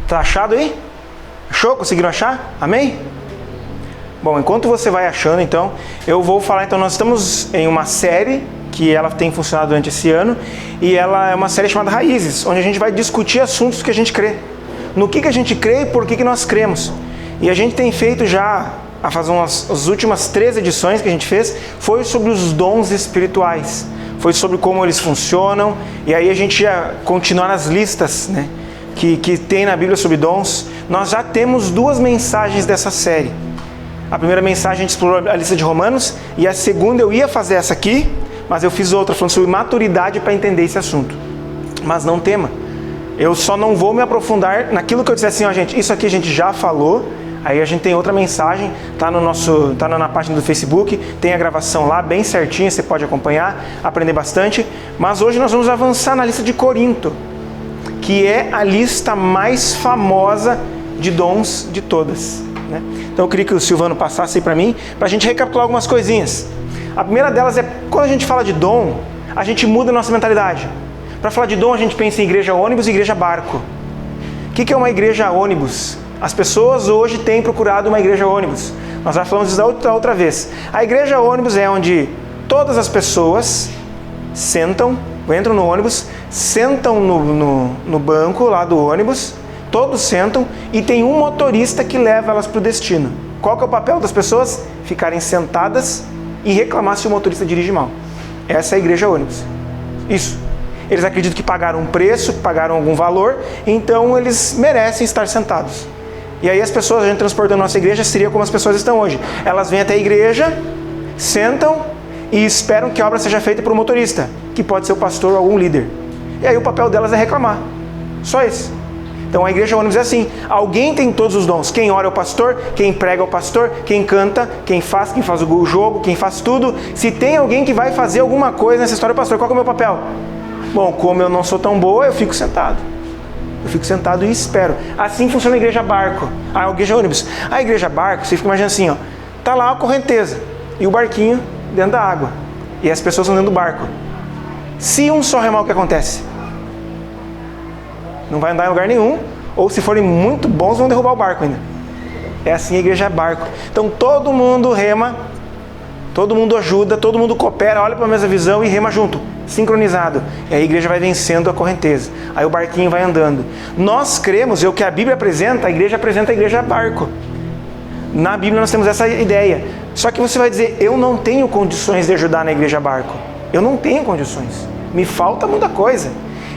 Tá achado aí? Achou? Conseguiram achar? Amém? Bom, enquanto você vai achando, então, eu vou falar. Então, nós estamos em uma série que ela tem funcionado durante esse ano, e ela é uma série chamada Raízes, onde a gente vai discutir assuntos que a gente crê. No que a gente crê e por que nós cremos. E a gente tem feito já, a fazer as últimas 3 edições que a gente fez, foi sobre os dons espirituais. Foi sobre como eles funcionam, e aí a gente já continua nas listas, né, que tem na Bíblia sobre dons. Nós já temos 2 mensagens dessa série. A primeira mensagem a gente explorou a lista de Romanos, e a segunda eu ia fazer essa aqui, mas eu fiz outra falando sobre maturidade para entender esse assunto. Mas não tema, eu só não vou me aprofundar naquilo que eu disse assim, ó gente, isso aqui a gente já falou. Aí a gente tem outra mensagem, tá na página do Facebook, tem a gravação lá bem certinha, você pode acompanhar, aprender bastante. Mas hoje nós vamos avançar na lista de Corinto, que é a lista mais famosa de dons de todas, né? Então eu queria que o Silvano passasse aí para mim, para a gente recapitular algumas coisinhas. A primeira delas é, quando a gente fala de dom, a gente muda a nossa mentalidade. Para falar de dom, a gente pensa em igreja ônibus e igreja barco. O que é uma igreja ônibus? As pessoas hoje têm procurado uma igreja ônibus. Nós já falamos isso da outra vez. A igreja ônibus é onde todas as pessoas entram no ônibus, sentam no banco lá do ônibus, todos sentam e tem um motorista que leva elas para o destino. Qual que é o papel das pessoas? Ficarem sentadas e reclamar se o motorista dirige mal. Essa é a igreja ônibus. Isso. Eles acreditam que pagaram um preço, pagaram algum valor, então eles merecem estar sentados. E aí as pessoas, a gente transportando a nossa igreja, seria como as pessoas estão hoje. Elas vêm até a igreja, sentam e esperam que a obra seja feita por um motorista, que pode ser o pastor ou algum líder. E aí o papel delas é reclamar. Só isso. Então a igreja ônibus é assim. Alguém tem todos os dons. Quem ora é o pastor, quem prega é o pastor, quem canta, quem faz o jogo, quem faz tudo. Se tem alguém que vai fazer alguma coisa nessa história, pastor, qual é o meu papel? Bom, como eu não sou tão boa, eu fico sentado. Eu fico sentado e espero. Assim funciona a igreja barco. A igreja ônibus. A igreja barco, você fica imaginando assim, ó. Tá lá a correnteza e o barquinho dentro da água. E as pessoas estão dentro do barco. Se um só remar, o que acontece? Não vai andar em lugar nenhum. Ou se forem muito bons, vão derrubar o barco ainda. É assim a igreja barco. Então todo mundo rema, todo mundo ajuda, todo mundo coopera, olha para a mesma visão e rema junto. Sincronizado. E aí a igreja vai vencendo a correnteza. Aí o barquinho vai andando. Nós cremos, e o que a Bíblia apresenta, a igreja barco. Na Bíblia nós temos essa ideia. Só que você vai dizer, eu não tenho condições de ajudar na igreja barco. Eu não tenho condições. Me falta muita coisa.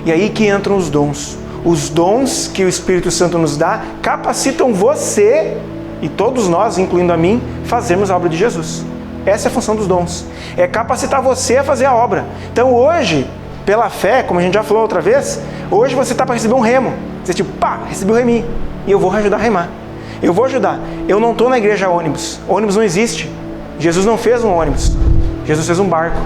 E aí que entram os dons. Os dons que o Espírito Santo nos dá capacitam você e todos nós, incluindo a mim, fazermos a obra de Jesus. Essa é a função dos dons. É capacitar você a fazer a obra. Então hoje, pela fé, como a gente já falou outra vez, hoje você está para receber um remo. Você tipo, recebi o reminho. E eu vou ajudar a remar. Eu vou ajudar. Eu não estou na igreja ônibus. Ônibus não existe. Jesus não fez um ônibus. Jesus fez um barco.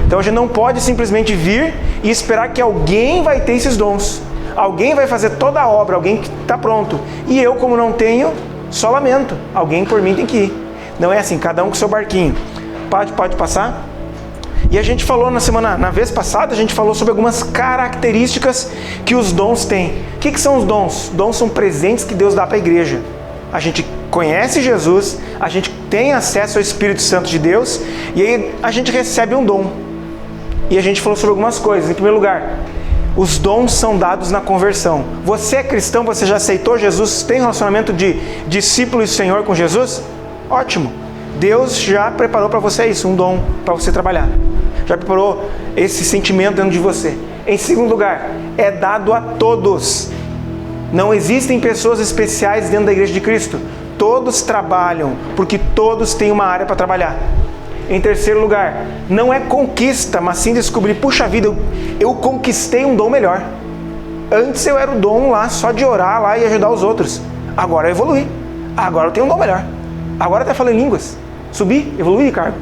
Então a gente não pode simplesmente vir e esperar que alguém vai ter esses dons. Alguém vai fazer toda a obra, alguém que está pronto. E eu, como não tenho, só lamento. Alguém por mim tem que ir. Não é assim, cada um com seu barquinho. Pode passar? E a gente falou na vez passada, a gente falou sobre algumas características que os dons têm. O que são os dons? Dons são presentes que Deus dá para a igreja. A gente conhece Jesus, a gente tem acesso ao Espírito Santo de Deus, e aí a gente recebe um dom. E a gente falou sobre algumas coisas. Em primeiro lugar, os dons são dados na conversão. Você é cristão, você já aceitou Jesus, tem relacionamento de discípulo e Senhor com Jesus? Ótimo. Deus já preparou para você isso, um dom para você trabalhar. Já preparou esse sentimento dentro de você. Em segundo lugar, é dado a todos. Não existem pessoas especiais dentro da igreja de Cristo. Todos trabalham, porque todos têm uma área para trabalhar. Em terceiro lugar, não é conquista, mas sim descobrir, puxa vida, eu conquistei um dom melhor. Antes eu era o dom lá, só de orar lá e ajudar os outros. Agora eu evoluí. Agora eu tenho um dom melhor. Agora até falo em línguas. Subi, evoluí de cargo.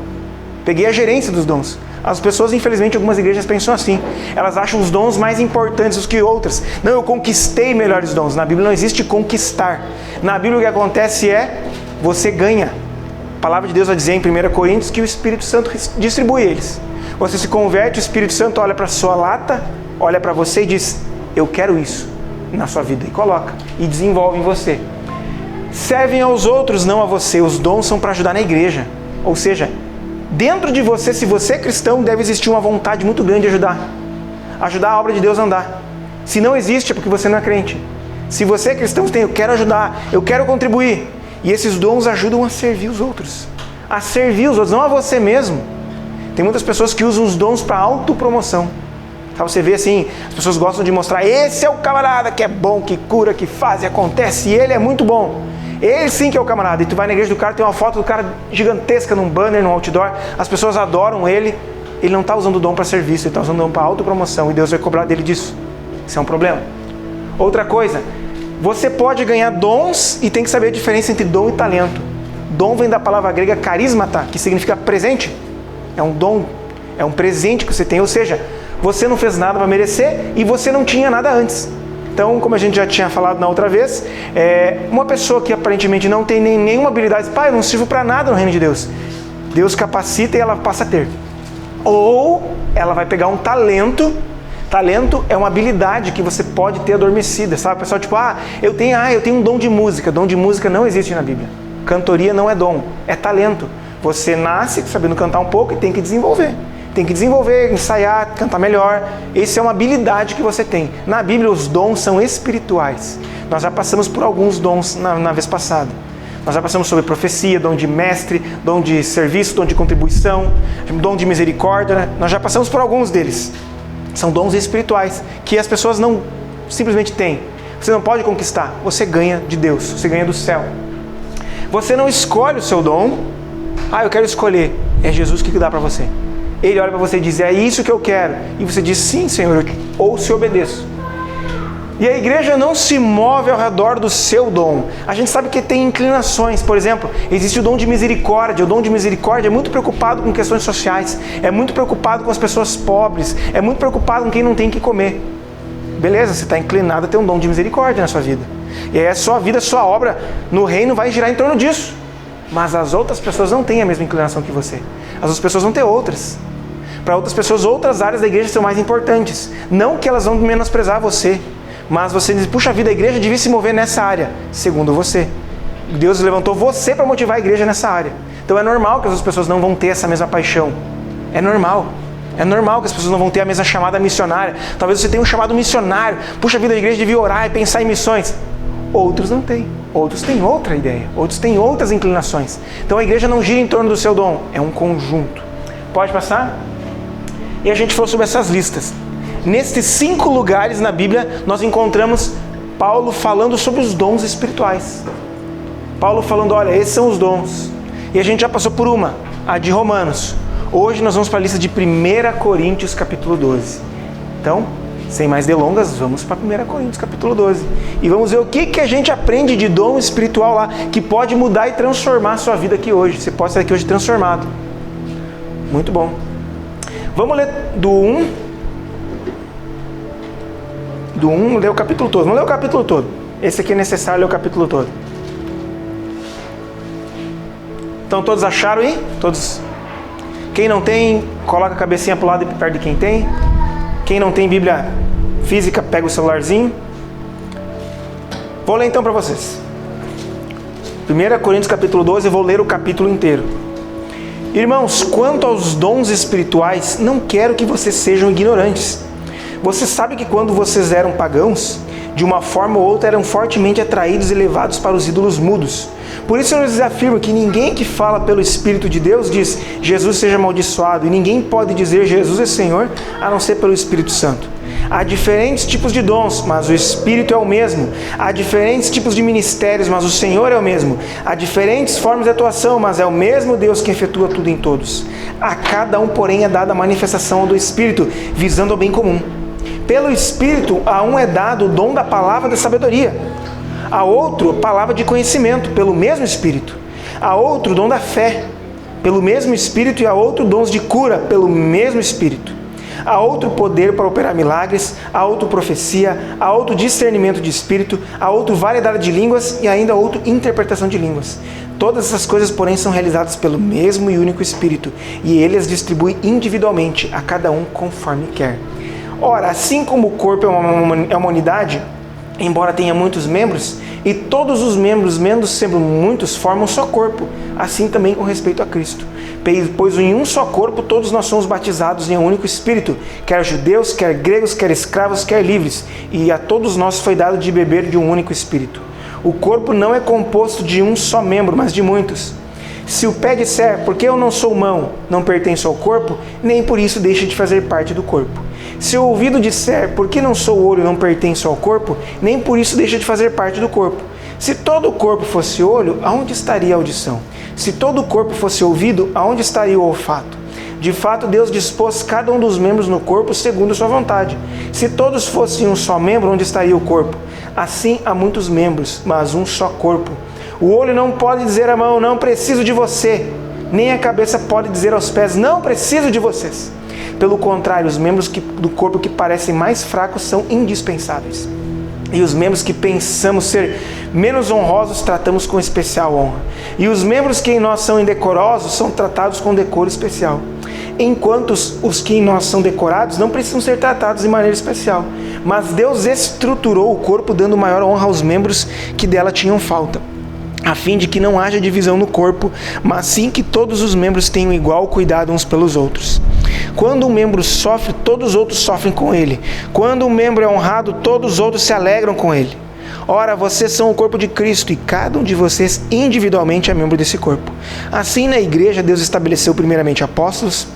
Peguei a gerência dos dons. As pessoas, infelizmente, algumas igrejas pensam assim. Elas acham os dons mais importantes do que outras. Não, eu conquistei melhores dons. Na Bíblia não existe conquistar. Na Bíblia o que acontece é, você ganha. A palavra de Deus vai dizer em 1 Coríntios que o Espírito Santo distribui eles. Você se converte, o Espírito Santo olha para a sua lata, olha para você e diz, eu quero isso. na sua vida, e coloca, e desenvolve em você. Servem aos outros, não a você. Os dons são para ajudar na igreja. Ou seja, dentro de você, se você é cristão, deve existir uma vontade muito grande de ajudar. Ajudar a obra de Deus a andar. Se não existe, é porque você não é crente. Se você é cristão, você tem, eu quero ajudar, eu quero contribuir. E esses dons ajudam a servir os outros. A servir os outros, não a você mesmo. Tem muitas pessoas que usam os dons para autopromoção. Você vê assim, as pessoas gostam de mostrar, esse é o camarada que é bom, que cura, que faz e acontece, e ele é muito bom. Ele sim que é o camarada. E tu vai na igreja do cara, tem uma foto do cara gigantesca num banner, num outdoor, as pessoas adoram ele. Ele não está usando o dom para serviço, ele está usando o dom para autopromoção, e Deus vai cobrar dele disso. Isso é um problema. Outra coisa, você pode ganhar dons e tem que saber a diferença entre dom e talento. Dom vem da palavra grega carismata, que significa presente. É um dom, é um presente que você tem, ou seja, você não fez nada para merecer e você não tinha nada antes. Então, como a gente já tinha falado na outra vez, uma pessoa que aparentemente não tem nenhuma habilidade, pai, eu não sirvo para nada no reino de Deus. Deus capacita e ela passa a ter. Ou ela vai pegar um talento. Talento é uma habilidade que você pode ter adormecida, sabe? O pessoal tipo, eu tenho um dom de música. Dom de música não existe na Bíblia. Cantoria não é dom, é talento. Você nasce sabendo cantar um pouco e tem que desenvolver. Tem que desenvolver, ensaiar, cantar melhor. Essa é uma habilidade que você tem. Na Bíblia, os dons são espirituais. Nós já passamos por alguns dons na vez passada. Nós já passamos sobre profecia, dom de mestre, dom de serviço, dom de contribuição, dom de misericórdia. Né? Nós já passamos por alguns deles. São dons espirituais que as pessoas não simplesmente têm. Você não pode conquistar. Você ganha de Deus. Você ganha do céu. Você não escolhe o seu dom. Eu quero escolher. É Jesus que dá para você. Ele olha para você e diz, é isso que eu quero. E você diz, sim, Senhor, ou se obedeço. E a igreja não se move ao redor do seu dom. A gente sabe que tem inclinações. Por exemplo, existe o dom de misericórdia. O dom de misericórdia é muito preocupado com questões sociais. É muito preocupado com as pessoas pobres. É muito preocupado com quem não tem o que comer. Beleza, você está inclinado a ter um dom de misericórdia na sua vida. E aí a sua vida, a sua obra no reino vai girar em torno disso. Mas as outras pessoas não têm a mesma inclinação que você. As outras pessoas vão ter outras. Para outras pessoas, outras áreas da igreja são mais importantes. Não que elas vão menosprezar você, mas você diz, puxa vida, a igreja devia se mover nessa área, segundo você. Deus levantou você para motivar a igreja nessa área. Então é normal que as outras pessoas não vão ter essa mesma paixão. É normal. É normal que as pessoas não vão ter a mesma chamada missionária. Talvez você tenha um chamado missionário. Puxa vida, a igreja devia orar e pensar em missões. Outros não têm. Outros têm outra ideia. Outros têm outras inclinações. Então a igreja não gira em torno do seu dom. É um conjunto. Pode passar? E a gente falou sobre essas listas. Nestes 5 lugares na Bíblia, nós encontramos Paulo falando sobre os dons espirituais. Paulo falando, olha, esses são os dons. E a gente já passou por uma, a de Romanos. Hoje nós vamos para a lista de 1 Coríntios capítulo 12. Então, sem mais delongas, vamos para 1 Coríntios capítulo 12. E vamos ver o que a gente aprende de dom espiritual lá, que pode mudar e transformar a sua vida aqui hoje. Você pode sair aqui hoje transformado. Muito bom. Vamos ler do 1. Ler o capítulo todo. Vamos ler o capítulo todo. Esse aqui é necessário ler o capítulo todo. Então todos acharam aí? Todos. Quem não tem, coloca a cabecinha para o lado e perto de quem tem. Quem não tem Bíblia física, pega o celularzinho. Vou ler então para vocês. 1 Coríntios capítulo 12, eu vou ler o capítulo inteiro. Irmãos, quanto aos dons espirituais, não quero que vocês sejam ignorantes. Você sabe que quando vocês eram pagãos, de uma forma ou outra eram fortemente atraídos e levados para os ídolos mudos. Por isso eu lhes afirmo que ninguém que fala pelo Espírito de Deus diz, Jesus seja amaldiçoado, e ninguém pode dizer Jesus é Senhor, a não ser pelo Espírito Santo. Há diferentes tipos de dons, mas o Espírito é o mesmo. Há diferentes tipos de ministérios, mas o Senhor é o mesmo. Há diferentes formas de atuação, mas é o mesmo Deus que efetua tudo em todos. A cada um, porém, é dada a manifestação do Espírito, visando o bem comum. Pelo Espírito, a um é dado o dom da palavra da sabedoria. A outro, a palavra de conhecimento, pelo mesmo Espírito. A outro, o dom da fé, pelo mesmo Espírito. E a outro, dons de cura, pelo mesmo Espírito. A outro poder para operar milagres, a outro profecia, a outro discernimento de espírito, a outro variedade de línguas e ainda a outro interpretação de línguas. Todas essas coisas, porém, são realizadas pelo mesmo e único Espírito, e ele as distribui individualmente a cada um conforme quer. Ora, assim como o corpo é uma unidade, embora tenha muitos membros, e todos os membros, mesmo sendo muitos, formam um só corpo, assim também com respeito a Cristo. Pois em um só corpo todos nós somos batizados em um único Espírito, quer judeus, quer gregos, quer escravos, quer livres, e a todos nós foi dado de beber de um único Espírito. O corpo não é composto de um só membro, mas de muitos. Se o pé disser, porque eu não sou mão, não pertenço ao corpo, nem por isso deixa de fazer parte do corpo. Se o ouvido disser, porque não sou olho, não pertenço ao corpo, nem por isso deixa de fazer parte do corpo. Se todo o corpo fosse olho, aonde estaria a audição? Se todo o corpo fosse ouvido, aonde estaria o olfato? De fato, Deus dispôs cada um dos membros no corpo segundo sua vontade. Se todos fossem um só membro, onde estaria o corpo? Assim há muitos membros, mas um só corpo. O olho não pode dizer à mão, não preciso de você. Nem a cabeça pode dizer aos pés, não preciso de vocês. Pelo contrário, os membros do corpo que parecem mais fracos são indispensáveis. E os membros que pensamos ser menos honrosos tratamos com especial honra. E os membros que em nós são indecorosos são tratados com decoro especial. Enquanto os que em nós são decorados não precisam ser tratados de maneira especial. Mas Deus estruturou o corpo dando maior honra aos membros que dela tinham falta, a fim de que não haja divisão no corpo, mas sim que todos os membros tenham igual cuidado uns pelos outros. Quando um membro sofre, todos os outros sofrem com ele. Quando um membro é honrado, todos os outros se alegram com ele. Ora, vocês são o corpo de Cristo e cada um de vocês individualmente é membro desse corpo. Assim, na igreja, Deus estabeleceu primeiramente apóstolos,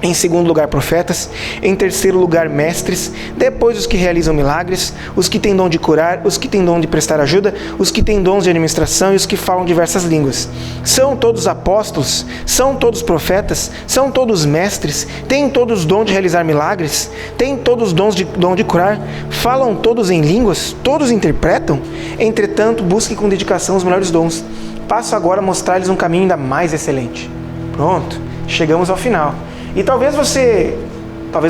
em segundo lugar profetas, em terceiro lugar mestres, depois os que realizam milagres, os que têm dom de curar, os que têm dom de prestar ajuda, os que têm dons de administração e os que falam diversas línguas. São todos apóstolos? São todos profetas? São todos mestres? Têm todos dom de realizar milagres? Têm todos dom de curar? Falam todos em línguas? Todos interpretam? Entretanto, busquem com dedicação os melhores dons. Passo agora a mostrar-lhes um caminho ainda mais excelente. Pronto, chegamos ao final. E talvez você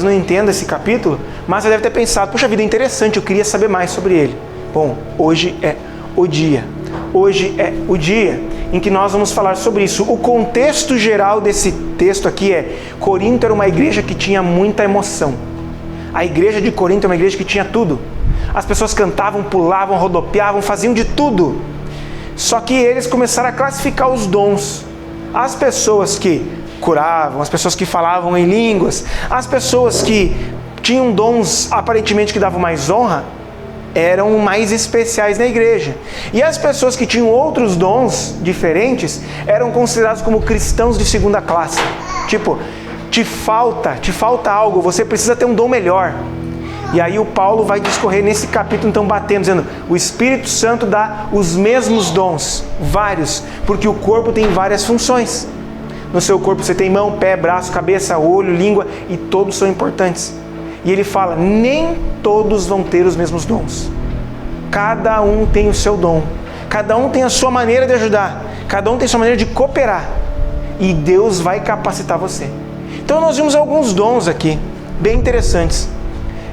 não entenda esse capítulo, mas você deve ter pensado, puxa vida, interessante, eu queria saber mais sobre ele. Bom, hoje é o dia. Hoje é o dia em que nós vamos falar sobre isso. O contexto geral desse texto aqui é: Corinto era uma igreja que tinha muita emoção. A igreja de Corinto é uma igreja que tinha tudo. As pessoas cantavam, pulavam, rodopiavam, faziam de tudo. Só que eles começaram a classificar os dons. As pessoas que curavam, as pessoas que falavam em línguas, as pessoas que tinham dons aparentemente que davam mais honra, eram mais especiais na igreja. E as pessoas que tinham outros dons diferentes eram consideradas como cristãos de segunda classe. Tipo, te falta algo, você precisa ter um dom melhor. E aí o Paulo vai discorrer nesse capítulo, então, batendo, dizendo: o Espírito Santo dá os mesmos dons, vários, porque o corpo tem várias funções. No seu corpo você tem mão, pé, braço, cabeça, olho, língua, e todos são importantes. E ele fala, nem todos vão ter os mesmos dons. Cada um tem o seu dom. Cada um tem a sua maneira de ajudar. Cada um tem a sua maneira de cooperar. E Deus vai capacitar você. Então nós vimos alguns dons aqui, bem interessantes.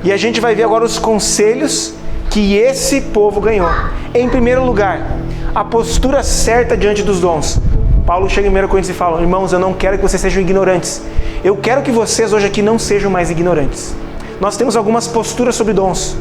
E a gente vai ver agora os conselhos que esse povo ganhou. Em primeiro lugar, a postura certa diante dos dons. Paulo chega em 1 Coríntios e fala: irmãos, eu não quero que vocês sejam ignorantes. Eu quero que vocês hoje aqui não sejam mais ignorantes. Nós temos algumas posturas sobre dons.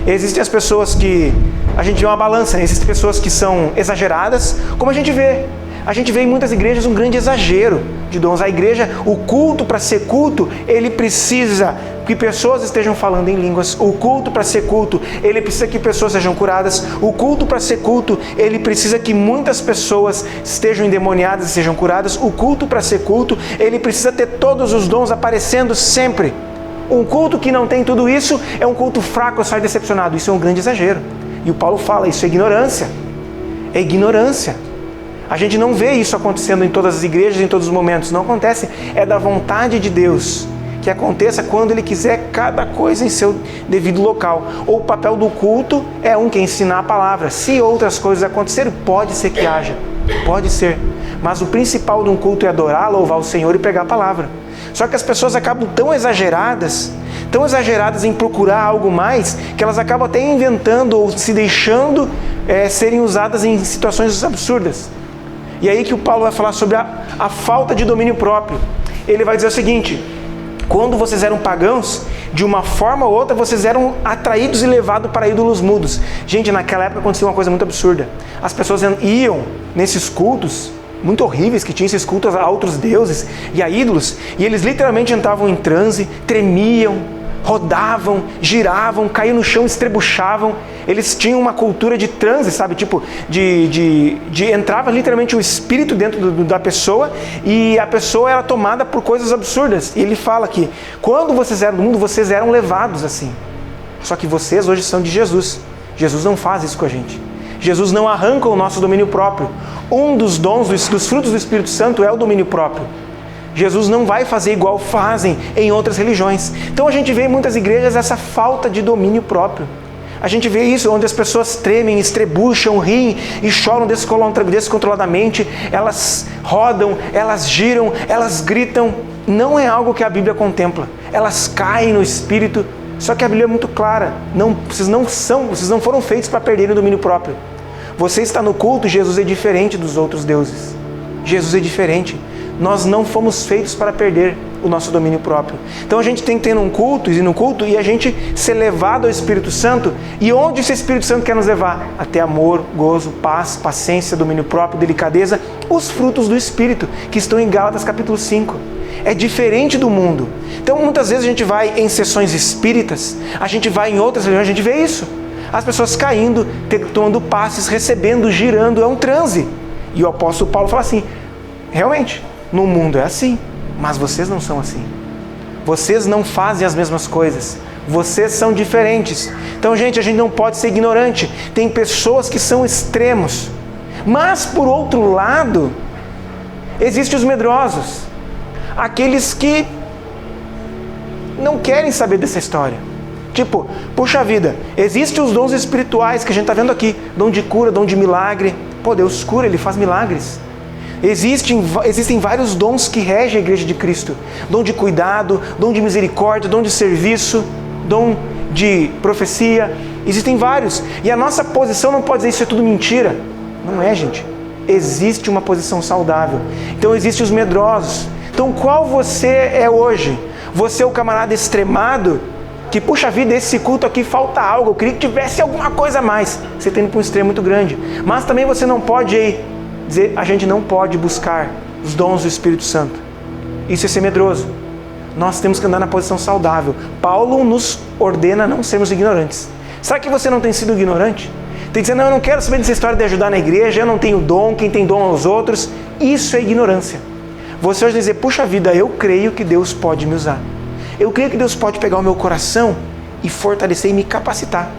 Existem as pessoas que a gente vê uma balança, né? Existem pessoas que são exageradas, como a gente vê. A gente vê em muitas igrejas um grande exagero de dons. A igreja, o culto, para ser culto, ele precisa que pessoas estejam falando em línguas. O culto, para ser culto, ele precisa que pessoas sejam curadas. O culto, para ser culto, ele precisa que muitas pessoas estejam endemoniadas e sejam curadas. O culto, para ser culto, ele precisa ter todos os dons aparecendo sempre. Um culto que não tem tudo isso é um culto fraco, eu saio decepcionado. Isso é um grande exagero. E o Paulo fala, isso é ignorância. É ignorância. A gente não vê isso acontecendo em todas as igrejas, em todos os momentos. Não acontece. É da vontade de Deus que aconteça quando Ele quiser cada coisa em seu devido local. Ou o papel do culto é um que é ensinar a palavra. Se outras coisas acontecerem, pode ser que haja. Pode ser. Mas o principal de um culto é adorar, louvar o Senhor e pregar a palavra. Só que as pessoas acabam tão exageradas em procurar algo mais, que elas acabam até inventando ou se deixando serem usadas em situações absurdas. E aí que o Paulo vai falar sobre a falta de domínio próprio. Ele vai dizer o seguinte: quando vocês eram pagãos, de uma forma ou outra vocês eram atraídos e levados para ídolos mudos. Gente, naquela época acontecia uma coisa muito absurda. As pessoas iam nesses cultos muito horríveis, que tinham esses cultos a outros deuses e a ídolos, e eles literalmente entravam em transe, tremiam, rodavam, giravam, caíam no chão, estrebuchavam. Eles tinham uma cultura de transe, sabe? Tipo, entrava literalmente o espírito dentro da pessoa e a pessoa era tomada por coisas absurdas. E ele fala que quando vocês eram do mundo, vocês eram levados assim. Só que vocês hoje são de Jesus. Jesus não faz isso com a gente. Jesus não arranca o nosso domínio próprio. Um dos dons, dos frutos do Espírito Santo é o domínio próprio. Jesus não vai fazer igual fazem em outras religiões. Então a gente vê em muitas igrejas essa falta de domínio próprio. A gente vê isso onde as pessoas tremem, estrebucham, riem e choram descontroladamente. Elas rodam, elas giram, elas gritam. Não é algo que a Bíblia contempla. Elas caem no espírito. Só que a Bíblia é muito clara. Vocês não foram feitos para perderem o domínio próprio. Você está no culto, Jesus é diferente dos outros deuses. Jesus é diferente. Nós não fomos feitos para perder o nosso domínio próprio. Então a gente tem que ir no culto e a gente ser levado ao Espírito Santo. E onde esse Espírito Santo quer nos levar? Até amor, gozo, paz, paciência, domínio próprio, delicadeza, os frutos do Espírito, que estão em Gálatas capítulo 5. É diferente do mundo. Então muitas vezes a gente vai em sessões espíritas, a gente vai em outras religiões, a gente vê isso. As pessoas caindo, tomando passes, recebendo, girando, é um transe. E o apóstolo Paulo fala assim, realmente, no mundo é assim, mas vocês não são assim. Vocês não fazem as mesmas coisas. Vocês são diferentes. Então, gente, a gente não pode ser ignorante. Tem pessoas que são extremos. Mas, por outro lado, existem os medrosos. Aqueles que não querem saber dessa história. Tipo, puxa vida, existem os dons espirituais que a gente está vendo aqui. Dom de cura, dom de milagre. Pô, Deus cura, Ele faz milagres. Existem vários dons que regem a Igreja de Cristo. Dom de cuidado, dom de misericórdia, dom de serviço, dom de profecia. Existem vários. E a nossa posição não pode dizer isso é tudo mentira. Não é, gente. Existe uma posição saudável. Então existem os medrosos. Então qual você é hoje? Você é o camarada extremado que, puxa vida, esse culto aqui falta algo. Eu queria que tivesse alguma coisa a mais. Você está indo para um extremo muito grande. Mas também você não pode dizer, a gente não pode buscar os dons do Espírito Santo. Isso é ser medroso. Nós temos que andar na posição saudável. Paulo nos ordena não sermos ignorantes. Será que você não tem sido ignorante? Tem que dizer, não, eu não quero saber dessa história de ajudar na igreja, eu não tenho dom, quem tem dom aos outros. Isso é ignorância. Você hoje dizer, puxa vida, eu creio que Deus pode me usar. Eu creio que Deus pode pegar o meu coração e fortalecer e me capacitar.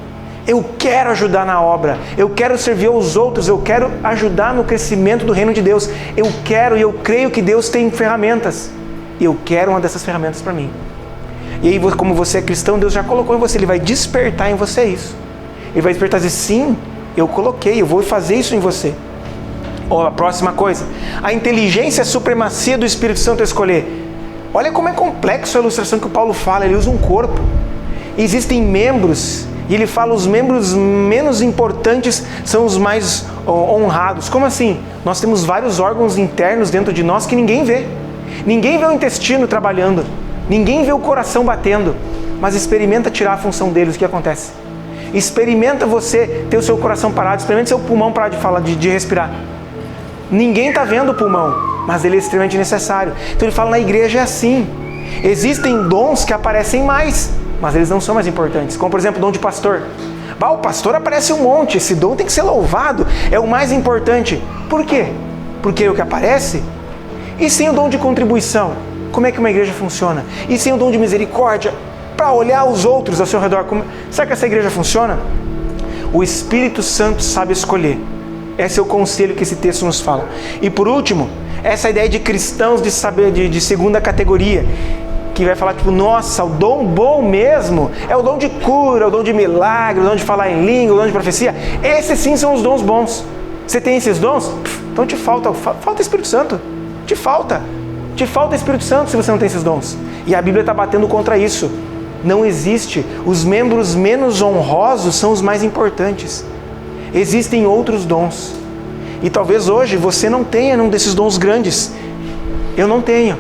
Eu quero ajudar na obra, eu quero servir aos outros, eu quero ajudar no crescimento do reino de Deus. Eu quero e eu creio que Deus tem ferramentas. Eu quero uma dessas ferramentas para mim. E aí, como você é cristão, Deus já colocou em você, Ele vai despertar em você isso. Ele vai despertar e dizer, sim, eu coloquei, eu vou fazer isso em você. Ou a próxima coisa, a inteligência e a supremacia do Espírito Santo a escolher. Olha como é complexo a ilustração que o Paulo fala, ele usa um corpo. Existem membros, e ele fala os membros menos importantes são os mais honrados. Como assim? Nós temos vários órgãos internos dentro de nós que ninguém vê. Ninguém vê o intestino trabalhando, ninguém vê o coração batendo, mas experimenta tirar a função deles, o que acontece? Experimenta você ter o seu coração parado, experimenta seu pulmão parar de respirar. Ninguém está vendo o pulmão, mas ele é extremamente necessário. Então ele fala, na igreja é assim. Existem dons que aparecem mais, mas eles não são mais importantes. Como por exemplo, o dom de pastor. O pastor aparece um monte, esse dom tem que ser louvado, é o mais importante. Por quê? Porque é o que aparece? E sem o dom de contribuição, como é que uma igreja funciona? E sem o dom de misericórdia, para olhar os outros ao seu redor, será que essa igreja funciona? O Espírito Santo sabe escolher. Esse é o conselho que esse texto nos fala. E por último, essa ideia de cristãos de segunda categoria, que vai falar tipo, nossa, o dom bom mesmo é o dom de cura, o dom de milagre, o dom de falar em língua, o dom de profecia. Esses sim são os dons bons. Você tem esses dons? Então te falta Espírito Santo. Te falta Espírito Santo se você não tem esses dons. E a Bíblia está batendo contra isso. Não existe. Os membros menos honrosos são os mais importantes. Existem outros dons. E talvez hoje você não tenha um desses dons grandes. Eu não tenho.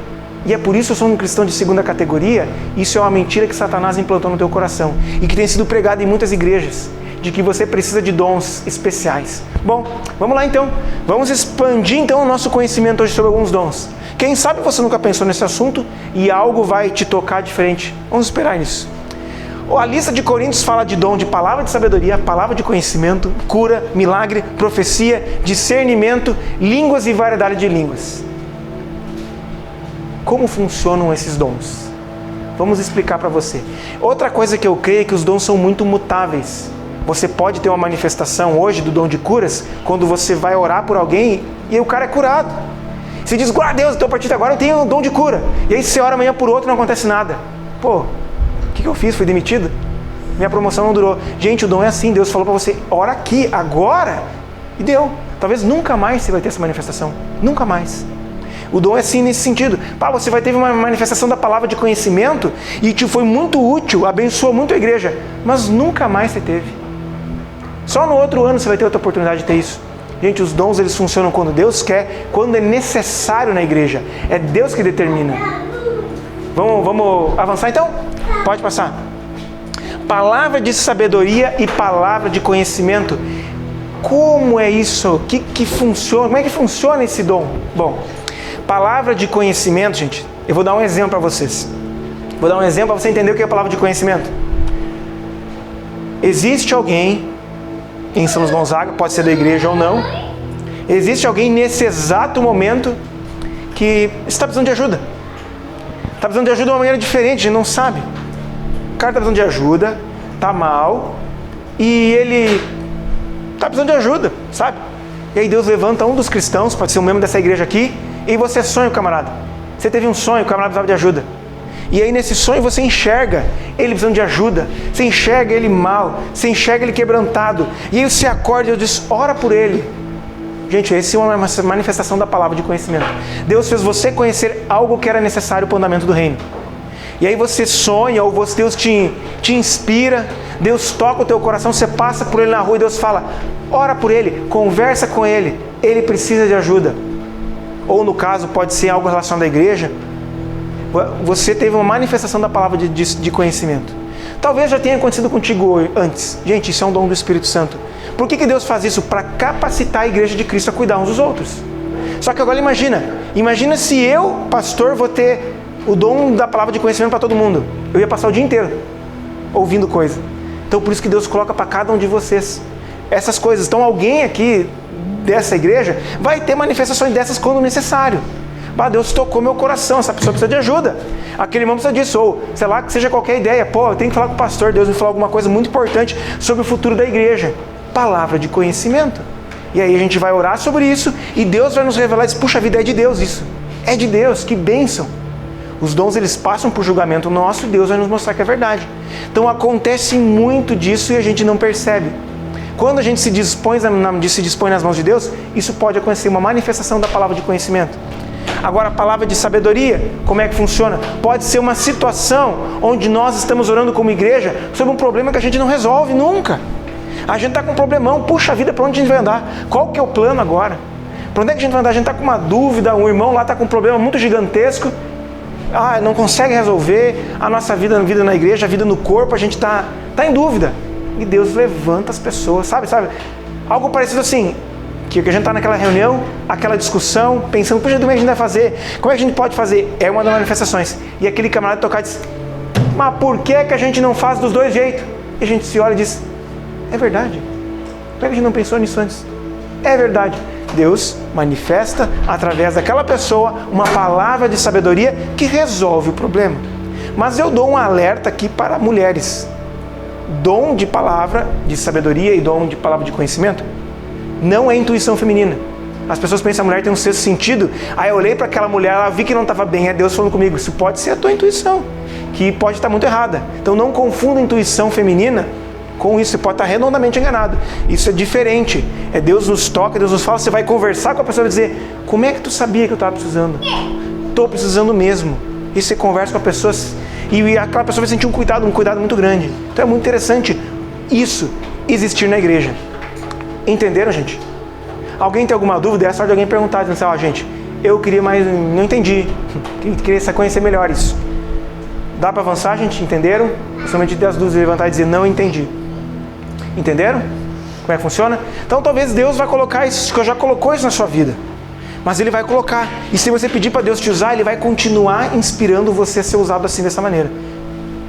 e é por isso que eu sou um cristão de segunda categoria. Isso é uma mentira que Satanás implantou no teu coração e que tem sido pregado em muitas igrejas, de que você precisa de dons especiais. Bom, vamos lá então. Vamos expandir então o nosso conhecimento hoje sobre alguns dons. Quem sabe você nunca pensou nesse assunto e algo vai te tocar diferente. Vamos esperar nisso. A lista de Coríntios fala de dom de palavra de sabedoria, palavra de conhecimento, cura, milagre, profecia, discernimento, línguas e variedade de línguas. Como funcionam esses dons? Vamos explicar para você. Outra coisa que eu creio é que os dons são muito mutáveis. Você pode ter uma manifestação hoje do dom de curas, quando você vai orar por alguém e o cara é curado. Você diz, glória a Deus, então a partir de agora eu tenho um dom de cura. E aí você ora amanhã por outro e não acontece nada. Pô, o que eu fiz? Fui demitido? Minha promoção não durou. Gente, o dom é assim, Deus falou para você, ora aqui, agora, e deu. Talvez nunca mais você vai ter essa manifestação. Nunca mais. O dom é assim nesse sentido. Você vai ter uma manifestação da palavra de conhecimento e te foi muito útil, abençoou muito a igreja, mas nunca mais você teve. Só no outro ano você vai ter outra oportunidade de ter isso. Gente, os dons eles funcionam quando Deus quer, quando é necessário na igreja. É Deus que determina. Vamos avançar então? Pode passar. Palavra de sabedoria e palavra de conhecimento. Como é isso? Que funciona? Como é que funciona esse dom? Bom, palavra de conhecimento, gente, eu vou dar um exemplo para vocês. Vou dar um exemplo para você entender o que é palavra de conhecimento. Existe alguém em São Gonzaga, pode ser da igreja ou não, existe alguém nesse exato momento que está precisando de ajuda. Está precisando de ajuda de uma maneira diferente, a gente não sabe. O cara está precisando de ajuda, está mal, e ele está precisando de ajuda, sabe? E aí Deus levanta um dos cristãos, pode ser um membro dessa igreja aqui, e você sonha, camarada. Você teve um sonho, o camarada precisava de ajuda. E aí nesse sonho você enxerga ele precisando de ajuda, você enxerga ele mal, você enxerga ele quebrantado, e aí você acorda e eu diz, ora por ele. Gente, essa é uma manifestação da palavra de conhecimento. Deus fez você conhecer algo que era necessário para o andamento do reino. E aí você sonha, ou Deus te inspira, Deus toca o teu coração, você passa por ele na rua e Deus fala, ora por ele, conversa com ele, ele precisa de ajuda. Ou no caso, pode ser algo relacionado à igreja, você teve uma manifestação da palavra de conhecimento. Talvez já tenha acontecido contigo antes. Gente, isso é um dom do Espírito Santo. Por que Deus faz isso? Para capacitar a igreja de Cristo a cuidar uns dos outros. Só que agora imagina se eu, pastor, vou ter o dom da palavra de conhecimento para todo mundo. Eu ia passar o dia inteiro ouvindo coisa. Então por isso que Deus coloca para cada um de vocês essas coisas. Então alguém aqui dessa igreja vai ter manifestações dessas quando necessário. Deus tocou meu coração, essa pessoa precisa de ajuda. Aquele irmão precisa disso, ou sei lá, que seja qualquer ideia. Eu tenho que falar com o pastor, Deus me falou alguma coisa muito importante sobre o futuro da igreja. Palavra de conhecimento. E aí a gente vai orar sobre isso e Deus vai nos revelar e diz, puxa vida, é de Deus isso. É de Deus, que bênção. Os dons eles passam por julgamento nosso e Deus vai nos mostrar que é verdade. Então acontece muito disso e a gente não percebe. Quando a gente se dispõe nas mãos de Deus, isso pode acontecer, uma manifestação da palavra de conhecimento. Agora, a palavra de sabedoria, como é que funciona? Pode ser uma situação onde nós estamos orando como igreja sobre um problema que a gente não resolve nunca. A gente está com um problemão, puxa vida, para onde a gente vai andar? Qual que é o plano agora? Para onde é que a gente vai andar? A gente está com uma dúvida, um irmão lá está com um problema muito gigantesco, não consegue resolver, a nossa vida na igreja, a vida no corpo, a gente está em dúvida. E Deus levanta as pessoas, sabe? Algo parecido assim, que a gente está naquela reunião, aquela discussão, pensando, puxa, como é que a gente vai fazer? Como é que a gente pode fazer? É uma das manifestações. E aquele camarada tocar e diz, mas por que a gente não faz dos dois jeitos? E a gente se olha e diz, é verdade. Por que a gente não pensou nisso antes? É verdade. Deus manifesta através daquela pessoa uma palavra de sabedoria que resolve o problema. Mas eu dou um alerta aqui para mulheres. Dom de palavra de sabedoria e dom de palavra de conhecimento não é intuição feminina. As pessoas pensam que a mulher tem um sexto sentido. Aí eu olhei para aquela mulher, ela vi que não estava bem, é Deus falando comigo. Isso pode ser a tua intuição, que pode estar muito errada. Então não confunda intuição feminina com isso, você pode estar redondamente enganado. Isso é diferente. É Deus nos toca, Deus nos fala, você vai conversar com a pessoa e dizer, como é que tu sabia que eu estava precisando? Estou precisando mesmo. E você conversa com a pessoa e aquela pessoa vai sentir um cuidado muito grande. Então é muito interessante isso existir na igreja. Entenderam, gente? Alguém tem alguma dúvida? É só de alguém perguntar, dizendo assim, gente, Eu queria mais, não entendi. Queria conhecer melhor isso. Dá para avançar, gente? Entenderam? Somente ter as dúvidas, levantar e dizer, não entendi. Entenderam? Como é que funciona? Então talvez Deus vai colocar isso, que eu já colocou isso na sua vida. Mas Ele vai colocar. E se você pedir para Deus te usar, Ele vai continuar inspirando você a ser usado assim, dessa maneira.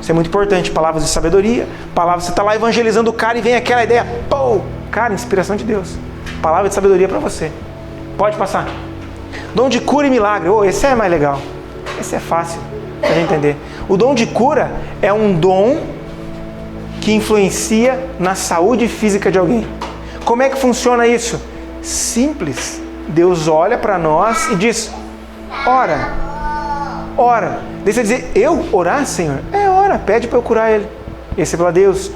Isso é muito importante. Palavras de sabedoria. Palavras, você está lá evangelizando o cara e vem aquela ideia. Pô! Cara, inspiração de Deus. Palavra de sabedoria para você. Pode passar. Dom de cura e milagre. Esse é mais legal. Esse é fácil para a gente entender. O dom de cura é um dom que influencia na saúde física de alguém. Como é que funciona isso? Simples. Deus olha para nós e diz, ora. Ora. Deixa eu dizer, eu orar, Senhor? Ora, pede para eu curar ele. E você fala, Deus,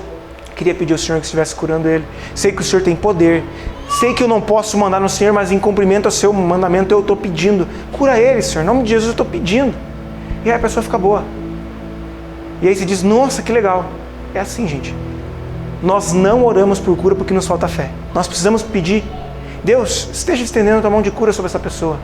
queria pedir ao Senhor que estivesse curando ele. Sei que o Senhor tem poder. Sei que eu não posso mandar no Senhor, mas em cumprimento ao seu mandamento eu estou pedindo. Cura ele, Senhor. Em nome de Jesus eu estou pedindo. E aí a pessoa fica boa. E aí você diz, nossa, que legal. É assim, gente. Nós não oramos por cura porque nos falta fé. Nós precisamos pedir. Deus, esteja estendendo a tua mão de cura sobre essa pessoa.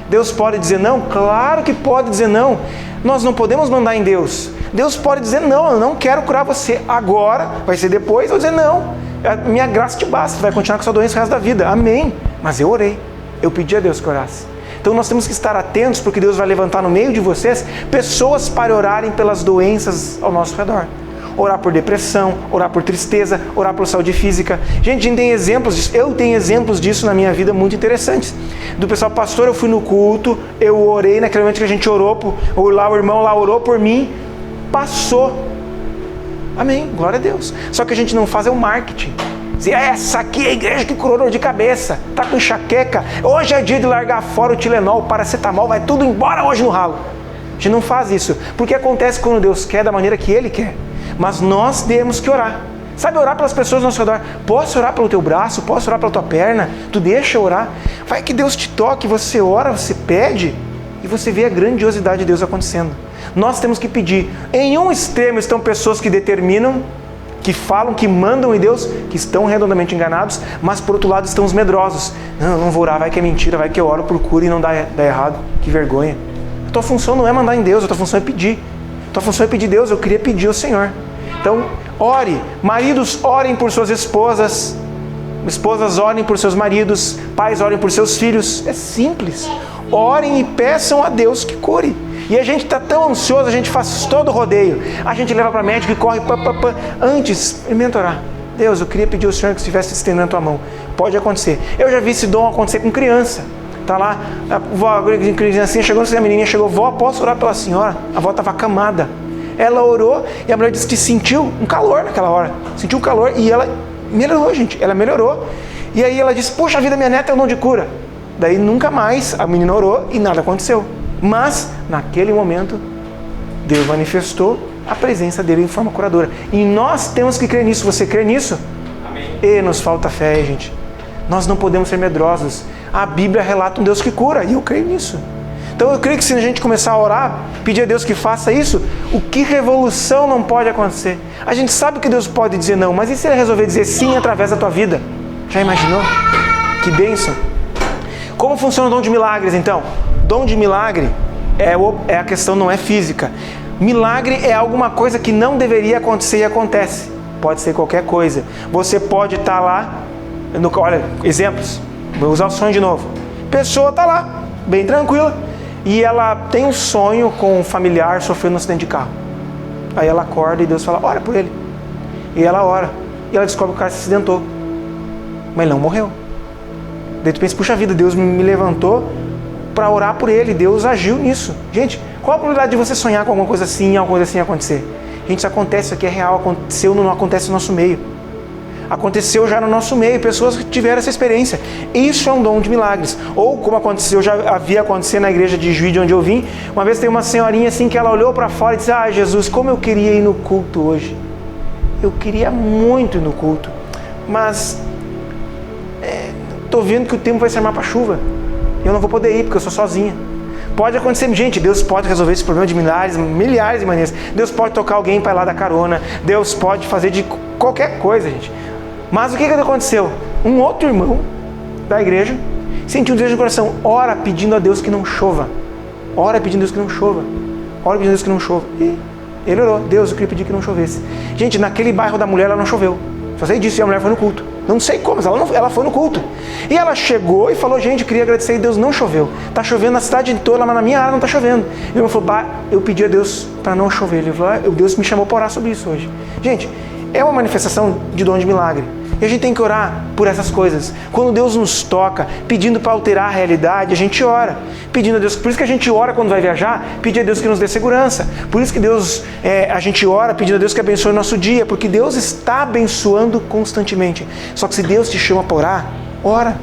Deus pode dizer não? Claro que pode dizer não. Nós não podemos mandar em Deus. Deus pode dizer não, eu não quero curar você agora, vai ser depois, eu vou dizer não. A minha graça te basta, você vai continuar com sua doença o resto da vida. Amém. Mas eu orei. Eu pedi a Deus que orasse. Então nós temos que estar atentos, porque Deus vai levantar no meio de vocês pessoas para orarem pelas doenças ao nosso redor. Orar por depressão, orar por tristeza, orar por saúde física. Gente, a gente tem exemplos disso. Eu tenho exemplos disso na minha vida muito interessantes. Do pessoal, pastor, eu fui no culto, eu orei, naquele momento que a gente orou, o irmão lá orou por mim, passou. Amém, glória a Deus. Só que a gente não faz o marketing. Dizer, essa aqui é a igreja que curou dor de cabeça, tá com enxaqueca, hoje é dia de largar fora o Tilenol, o paracetamol, vai tudo embora hoje no ralo. A gente não faz isso, porque acontece quando Deus quer, da maneira que Ele quer. Mas nós temos que orar. Sabe, orar pelas pessoas ao nosso redor. Posso orar pelo teu braço, posso orar pela tua perna, tu deixa eu orar. Vai que Deus te toque, você ora, você pede, e você vê a grandiosidade de Deus acontecendo. Nós temos que pedir. Em um extremo estão pessoas que determinam, que falam, que mandam em Deus, que estão redondamente enganados, mas por outro lado estão os medrosos. Não vou orar, vai que é mentira, vai que eu oro por cura e não dá errado. Que vergonha. A tua função não é mandar em Deus, a tua função é pedir. A tua função é pedir Deus, eu queria pedir ao Senhor. Então, ore. Maridos, orem por suas esposas. Esposas, orem por seus maridos. Pais, orem por seus filhos. É simples. Orem e peçam a Deus que cure. E a gente está tão ansioso, a gente faz todo o rodeio. A gente leva para médico e corre. Antes, experimenta orar. Deus, eu queria pedir ao Senhor que estivesse estendendo a tua mão. Pode acontecer. Eu já vi esse dom acontecer com criança. Tá lá, a avó, a criancinha chegou, a menininha chegou, vó, posso orar pela senhora? A avó estava acamada. Ela orou e a mulher disse que sentiu um calor naquela hora. Sentiu um calor e ela melhorou, gente. Ela melhorou. E aí ela disse, poxa vida, minha neta é um dom de cura. Daí nunca mais a menina orou e nada aconteceu. Mas, naquele momento, Deus manifestou a presença dele em forma curadora. E nós temos que crer nisso. Você crê nisso? Amém. E nos falta fé, gente. Nós não podemos ser medrosos. A Bíblia relata um Deus que cura, e eu creio nisso. Então eu creio que se a gente começar a orar, pedir a Deus que faça isso, o que revolução não pode acontecer? A gente sabe que Deus pode dizer não, mas e se Ele resolver dizer sim através da tua vida? Já imaginou? Que bênção! Como funciona o dom de milagres, então? Dom de milagre a questão não é física. Milagre é alguma coisa que não deveria acontecer e acontece. Pode ser qualquer coisa. Você pode estar lá, olha, exemplos, vou usar o sonho de novo. Pessoa está lá, bem tranquila, e ela tem um sonho com um familiar sofrendo um acidente de carro. Aí ela acorda e Deus fala, ora por ele. E ela ora, e ela descobre que o cara se acidentou, mas ele não morreu. Daí tu pensa, puxa vida, Deus me levantou para orar por ele, Deus agiu nisso. Gente, qual a probabilidade de você sonhar com alguma coisa assim acontecer? Gente, isso acontece, isso aqui é real, aconteceu, não acontece no nosso meio. Aconteceu já no nosso meio, pessoas que tiveram essa experiência. Isso é um dom de milagres. Ou como aconteceu, já havia acontecido na igreja de Juí, de onde eu vim, uma vez tem uma senhorinha assim que ela olhou para fora e disse, Jesus, como eu queria ir no culto hoje. Eu queria muito ir no culto, mas estou vendo que o tempo vai se armar para chuva. Eu não vou poder ir porque eu sou sozinha. Pode acontecer, gente, Deus pode resolver esse problema de milhares de maneiras. Deus pode tocar alguém para ir lá dar carona. Deus pode fazer de qualquer coisa, gente. Mas o que aconteceu? Um outro irmão da igreja, sentiu um desejo no coração, ora pedindo a Deus que não chova. Ora pedindo a Deus que não chova. Ora pedindo a Deus que não chova. E ele orou, Deus, eu queria pedir que não chovesse. Gente, naquele bairro da mulher ela não choveu. Só sei disso, e a mulher foi no culto. Não sei como, mas ela foi no culto. E ela chegou e falou, gente, eu queria agradecer, e Deus não choveu. Está chovendo na cidade toda, mas na minha área não está chovendo. E ele falou, eu pedi a Deus para não chover. Ele falou, Deus me chamou para orar sobre isso hoje. Gente, é uma manifestação de dom de milagre. E a gente tem que orar por essas coisas. Quando Deus nos toca, pedindo para alterar a realidade, a gente ora. Pedindo a Deus, por isso que a gente ora quando vai viajar, pedir a Deus que nos dê segurança. Por isso que a gente ora pedindo a Deus que abençoe o nosso dia, porque Deus está abençoando constantemente. Só que se Deus te chama para orar, ora.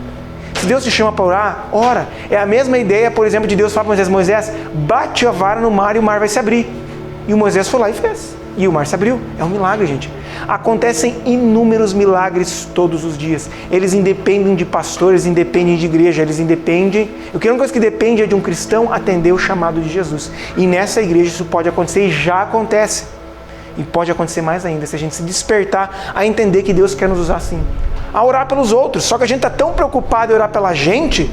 Se Deus te chama para orar, ora. É a mesma ideia, por exemplo, de Deus falar para Moisés, bate a vara no mar e o mar vai se abrir. E o Moisés foi lá e fez. E o mar se abriu. É um milagre, gente. Acontecem inúmeros milagres todos os dias. Eles independem de pastores, independem de igreja, eles independem... A única coisa que depende é de um cristão atender o chamado de Jesus. E nessa igreja isso pode acontecer e já acontece. E pode acontecer mais ainda, se a gente se despertar a entender que Deus quer nos usar assim. A orar pelos outros. Só que a gente está tão preocupado em orar pela gente...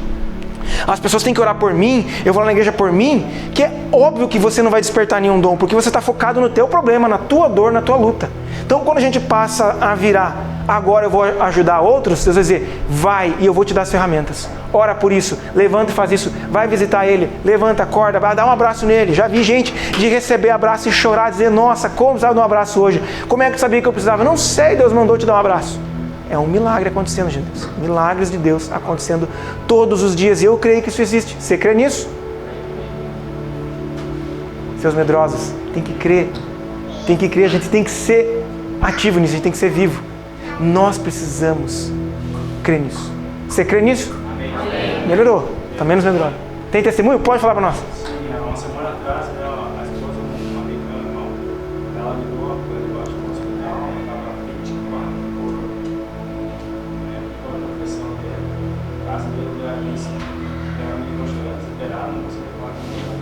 As pessoas têm que orar por mim, eu vou lá na igreja por mim, que é óbvio que você não vai despertar nenhum dom, porque você está focado no teu problema, na tua dor, na tua luta. Então quando a gente passa a virar, agora eu vou ajudar outros, Deus vai dizer, vai e eu vou te dar as ferramentas. Ora por isso, levanta e faz isso, vai visitar ele, levanta, acorda, vai dar um abraço nele. Já vi gente de receber abraço e chorar, dizer, nossa, como precisava de um abraço hoje? Como é que eu sabia que eu precisava? Não sei, Deus mandou te dar um abraço. É um milagre acontecendo, gente. Milagres de Deus acontecendo todos os dias. E eu creio que isso existe. Você crê nisso? Seus medrosos, tem que crer. Tem que crer, a gente tem que ser ativo nisso, a gente tem que ser vivo. Nós precisamos crer nisso. Você crê nisso? Amém. Melhorou. Está menos medroso. Tem testemunho? Pode falar para nós. Uma semana atrás, a esposa de uma americana, ela ligou a coisa, eu acho que no hospital, ela estava 24 por a pressão dele. Graças a Deus, ela me ligou chorando, desesperada, não conseguia falar com ela.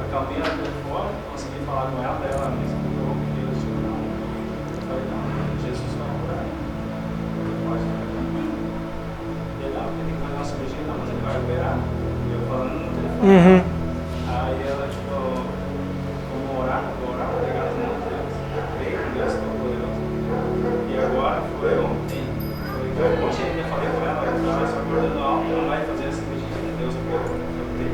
Acalmei ela no telefone, consegui falar com ela, daí ela me explicou que Deus tinha não. Eu falei, não, Jesus vai orar. Ele pode ficar tranquilo. Ele não, porque tem que fazer uma cirurgia, não, mas ele vai operar. E eu falando no telefone. Aí ela falou, como orar, pegar as mãos de Deus, creio que Deus é poderoso. E agora foi ontem, foi um monte de gente, eu falei com ela, ela estava só acordando alto, ela vai fazer essa cirurgia, Deus operou, eu tenho.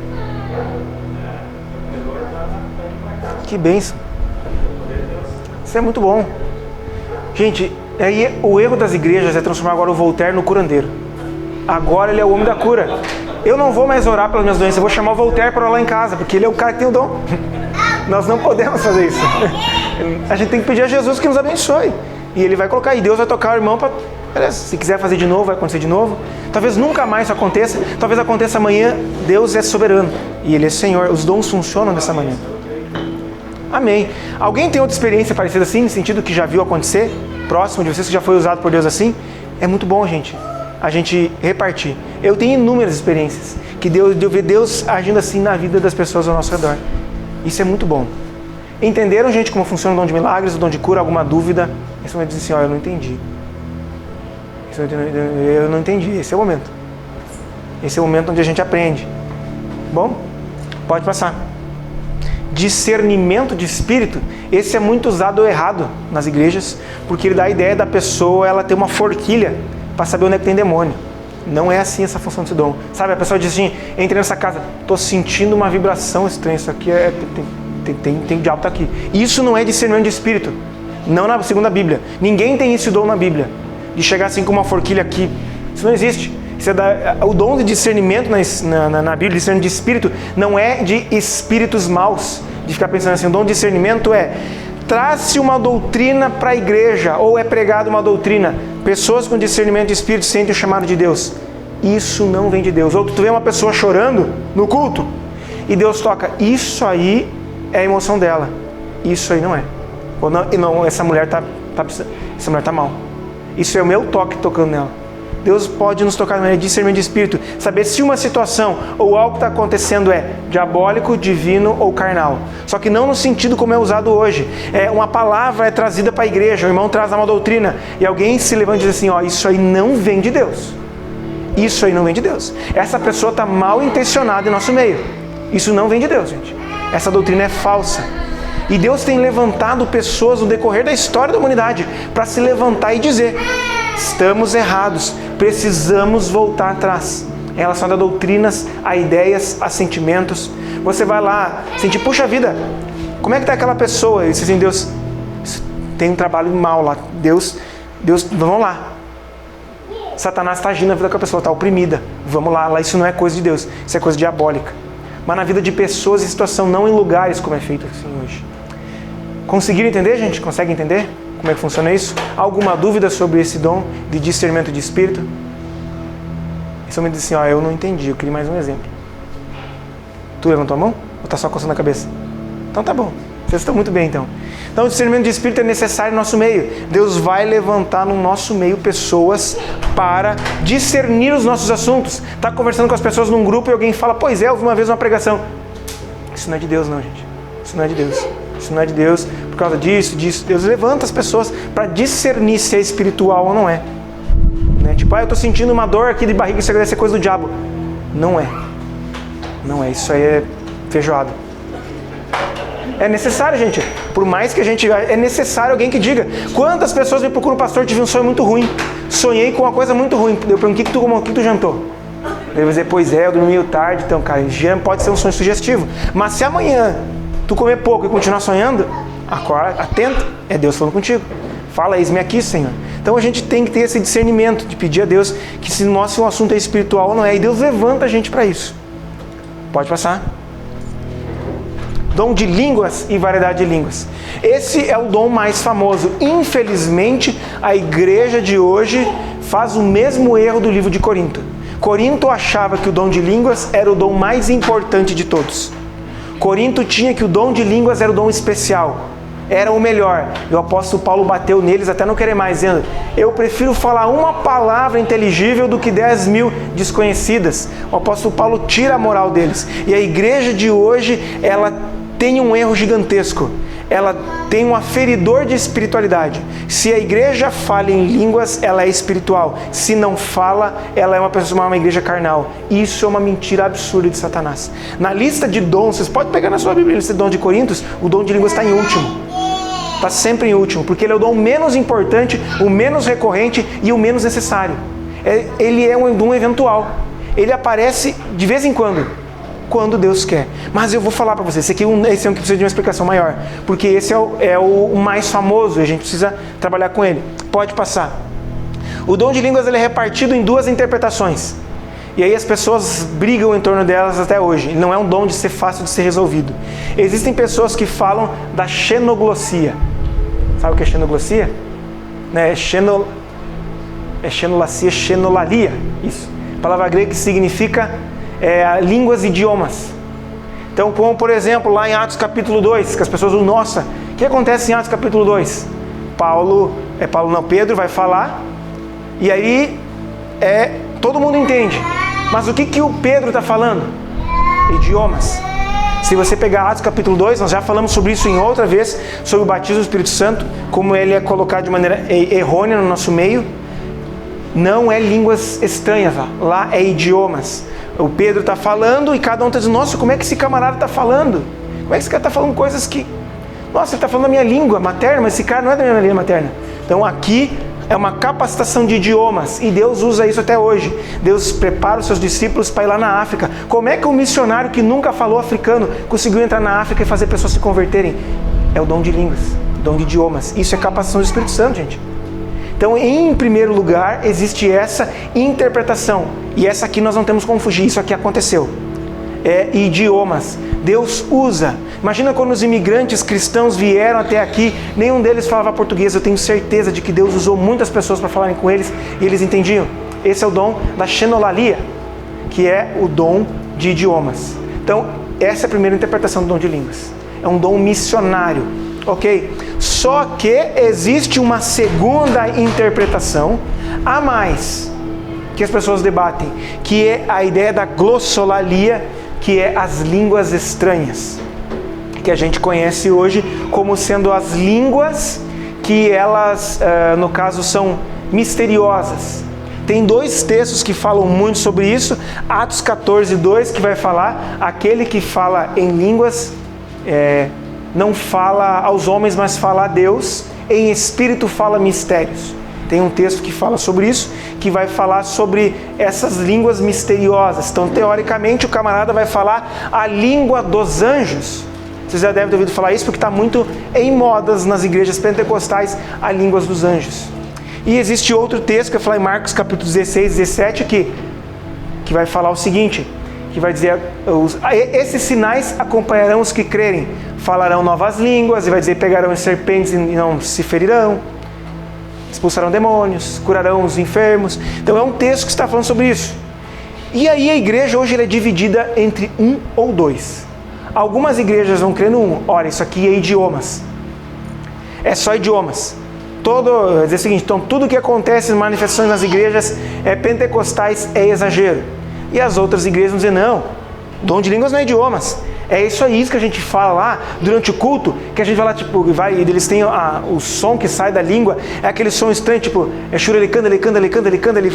O melhor está indo para casa. Que bênção. Isso é muito bom. Gente, aí o erro das igrejas é transformar agora o Voltaire no curandeiro. Agora ele é o homem da cura. Eu não vou mais orar pelas minhas doenças, eu vou chamar o Voltaire para orar lá em casa, porque ele é o cara que tem o dom. Nós não podemos fazer isso. A gente tem que pedir a Jesus que nos abençoe. E ele vai colocar, e Deus vai tocar o irmão para... Se quiser fazer de novo, vai acontecer de novo. Talvez nunca mais isso aconteça, talvez aconteça amanhã. Deus é soberano e Ele é Senhor. Os dons funcionam dessa manhã. Amém. Alguém tem outra experiência parecida assim, no sentido que já viu acontecer, próximo de vocês, que já foi usado por Deus assim? É muito bom, gente, a gente repartir. Eu tenho inúmeras experiências que de eu ver Deus agindo assim na vida das pessoas ao nosso redor. Isso é muito bom. Entenderam, gente, como funciona o dom de milagres, o dom de cura? Alguma dúvida? Esse momento diz assim, eu não entendi. Eu não entendi. Esse é o momento. Esse é o momento onde a gente aprende. Bom, pode passar. Discernimento de espírito, esse é muito usado errado nas igrejas, porque ele dá a ideia da pessoa ela ter uma forquilha para saber onde é que tem demônio. Não é assim essa função desse dom. Sabe, a pessoa diz assim, entrei nessa casa, estou sentindo uma vibração estranha, isso aqui tem o diabo tá aqui. Isso não é discernimento de espírito. Não na segunda Bíblia. Ninguém tem esse dom na Bíblia. De chegar assim com uma forquilha aqui. Isso não existe. Isso é o dom de discernimento na Bíblia, discernimento de espírito, não é de espíritos maus. De ficar pensando assim, o dom de discernimento é traz-se uma doutrina para a igreja, ou é pregada uma doutrina. Pessoas com discernimento de espírito sentem o chamado de Deus. Isso não vem de Deus. Ou tu vê uma pessoa chorando no culto, e Deus toca. Isso aí é a emoção dela. Isso aí não é. Ou não, essa mulher tá mal. Isso é o meu toque tocando nela. Deus pode nos tocar de maneira de discernimento de espírito, saber se uma situação ou algo que está acontecendo é diabólico, divino ou carnal. Só que não no sentido como é usado hoje. Uma palavra é trazida para a igreja, o irmão traz uma doutrina e alguém se levanta e diz assim, isso aí não vem de Deus. Isso aí não vem de Deus. Essa pessoa está mal intencionada em nosso meio. Isso não vem de Deus, gente. Essa doutrina é falsa. E Deus tem levantado pessoas no decorrer da história da humanidade para se levantar e dizer: estamos errados, precisamos voltar atrás. Em relação a doutrinas, a ideias, a sentimentos. Você vai lá, sentir, puxa vida, como é que está aquela pessoa? E você assim, Deus, tem um trabalho mal lá. Deus, vamos lá. Satanás está agindo na vida que a pessoa está oprimida. Vamos lá, isso não é coisa de Deus, isso é coisa diabólica. Mas na vida de pessoas em situação, não em lugares como é feito assim hoje. Conseguiram entender, gente? Consegue entender como é que funciona isso? Alguma dúvida sobre esse dom de discernimento de espírito? E somente diz assim, eu não entendi, eu queria mais um exemplo. Tu levantou a mão? Ou está só coçando a cabeça? Então tá bom, vocês estão muito bem então. Então o discernimento de espírito é necessário no nosso meio. Deus vai levantar no nosso meio pessoas para discernir os nossos assuntos. Está conversando com as pessoas num grupo e alguém fala, pois é, houve uma vez uma pregação. Isso não é de Deus não, gente. Isso não é de Deus. Isso não é de Deus por causa disso. Deus levanta as pessoas para discernir se é espiritual ou não é. Tipo, eu estou sentindo uma dor aqui de barriga, isso deve ser coisa do diabo. Não é. Não é, isso aí é feijoada. É necessário, gente. Por mais que a gente... É necessário alguém que diga. Quantas pessoas me procuram, pastor, tive um sonho muito ruim. Sonhei com uma coisa muito ruim. Eu pergunto, o que tu jantou? Ele vai dizer, pois é, eu dormi meio tarde. Então, cara, já pode ser um sonho sugestivo. Mas se amanhã tu comer pouco e continuar sonhando, acorda, atenta. É Deus falando contigo. Fala, eis-me aqui, Senhor. Então a gente tem que ter esse discernimento de pedir a Deus que se mostre um assunto é espiritual ou não é. E Deus levanta a gente para isso. Pode passar. Dom de línguas e variedade de línguas. Esse é o dom mais famoso. Infelizmente, a igreja de hoje faz o mesmo erro do livro de Corinto. Corinto achava que o dom de línguas era o dom mais importante de todos. Corinto tinha que o dom de línguas era o dom especial. Era o melhor. E o apóstolo Paulo bateu neles até não querer mais, dizendo, eu prefiro falar uma palavra inteligível do que 10.000 desconhecidas. O apóstolo Paulo tira a moral deles. E a igreja de hoje, ela tem um erro gigantesco. Ela tem um aferidor de espiritualidade. Se a igreja fala em línguas, ela é espiritual. Se não fala, ela é uma igreja carnal. Isso é uma mentira absurda de Satanás. Na lista de dons, vocês podem pegar na sua Bíblia, na lista de dons de Coríntios, o dom de línguas está em último. Está sempre em último, porque ele é o dom menos importante, o menos recorrente e o menos necessário. Ele é um dom eventual. Ele aparece de vez em quando Deus quer. Mas eu vou falar para vocês, esse é um que precisa de uma explicação maior, porque esse é o mais famoso e a gente precisa trabalhar com ele. Pode passar. O dom de línguas ele é repartido em 2 interpretações. E aí as pessoas brigam em torno delas até hoje. Ele não é um dom de ser fácil de ser resolvido. Existem pessoas que falam da xenoglossia. Sabe o que é xenoglossia? É xenolacia, xenolalia. Isso. A palavra grega que significa línguas e idiomas. Então, como por exemplo, lá em Atos capítulo 2, que as pessoas dizem, nossa, o que acontece em Atos capítulo 2? Pedro vai falar, e aí todo mundo entende. Mas o que o Pedro está falando? Idiomas. Se você pegar Atos capítulo 2, nós já falamos sobre isso em outra vez, sobre o batismo do Espírito Santo, como ele é colocado de maneira errônea no nosso meio. Não é línguas estranhas lá é idiomas. O Pedro está falando e cada um está dizendo, nossa, como é que esse camarada está falando? Como é que esse cara está falando coisas que... Nossa, ele está falando a minha língua materna, mas esse cara não é da minha língua materna. Então aqui é uma capacitação de idiomas e Deus usa isso até hoje. Deus prepara os seus discípulos para ir lá na África. Como é que um missionário que nunca falou africano conseguiu entrar na África e fazer pessoas se converterem? É o dom de línguas, o dom de idiomas. Isso é capacitação do Espírito Santo, gente. Então, em primeiro lugar, existe essa interpretação. E essa aqui nós não temos como fugir. Isso aqui aconteceu. Idiomas. Deus usa. Imagina quando os imigrantes cristãos vieram até aqui, nenhum deles falava português. Eu tenho certeza de que Deus usou muitas pessoas para falarem com eles e eles entendiam. Esse é o dom da xenolalia, que é o dom de idiomas. Então, essa é a primeira interpretação do dom de línguas. É um dom missionário. Ok? Só que existe uma segunda interpretação a mais que as pessoas debatem, que é a ideia da glossolalia, que é as línguas estranhas, que a gente conhece hoje como sendo as línguas que elas, no caso, são misteriosas. Tem 2 textos que falam muito sobre isso. Atos 14:2, que vai falar: aquele que fala em línguas não fala aos homens, mas fala a Deus, em espírito fala mistérios. Tem um texto que fala sobre isso, que vai falar sobre essas línguas misteriosas. Então, teoricamente, o camarada vai falar a língua dos anjos. Vocês já devem ter ouvido falar isso, porque está muito em modas nas igrejas pentecostais, a língua dos anjos. E existe outro texto que vai falar em Marcos capítulo 16, 17, que vai falar o seguinte, que vai dizer: esses sinais acompanharão os que crerem, falarão novas línguas, e vai dizer: pegarão serpentes e não se ferirão, expulsarão demônios, curarão os enfermos. Então é um texto que está falando sobre isso. E aí a igreja hoje ela é dividida entre 1 ou 2. Algumas igrejas vão crer no 1. Olha, isso aqui é idiomas. É só idiomas. Vai dizer o seguinte: então tudo que acontece em manifestações nas igrejas pentecostais é exagero. E as outras igrejas vão dizer: não, dom de línguas não é idiomas. É isso que a gente fala lá durante o culto, que a gente vai lá, tipo, eles têm o som que sai da língua, é aquele som estranho, tipo, é churelicanda,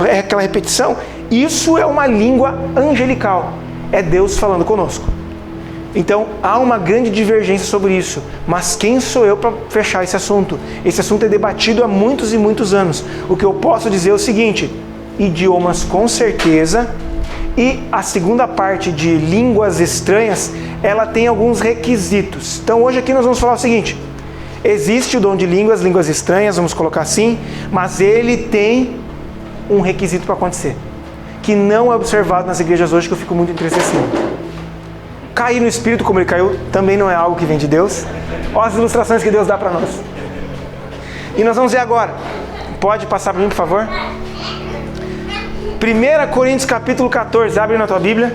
é aquela repetição. Isso é uma língua angelical, é Deus falando conosco. Então, há uma grande divergência sobre isso, mas quem sou eu para fechar esse assunto? Esse assunto é debatido há muitos e muitos anos. O que eu posso dizer é o seguinte: idiomas com certeza. E a segunda parte de línguas estranhas, ela tem alguns requisitos. Então hoje aqui nós vamos falar o seguinte: existe o dom de línguas estranhas, vamos colocar assim, mas ele tem um requisito para acontecer, que não é observado nas igrejas hoje, que eu fico muito entristecido. Cair no Espírito como ele caiu, também não é algo que vem de Deus. Olha as ilustrações que Deus dá para nós. E nós vamos ver agora. Pode passar para mim, por favor? 1 Coríntios capítulo 14, abre na tua Bíblia.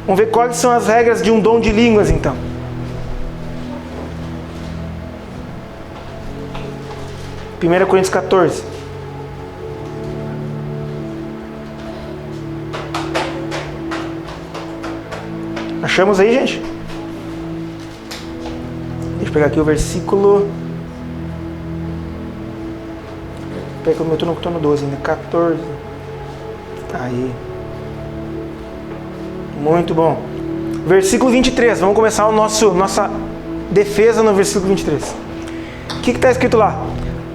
Vamos ver quais são as regras de um dom de línguas, então. – 1 Coríntios 14. Achamos aí, gente? Deixa eu pegar aqui o versículo... Peraí que eu estou no 12 ainda, 14. Aí. Muito bom. Versículo 23, vamos começar a nossa defesa no versículo 23. O que está escrito lá?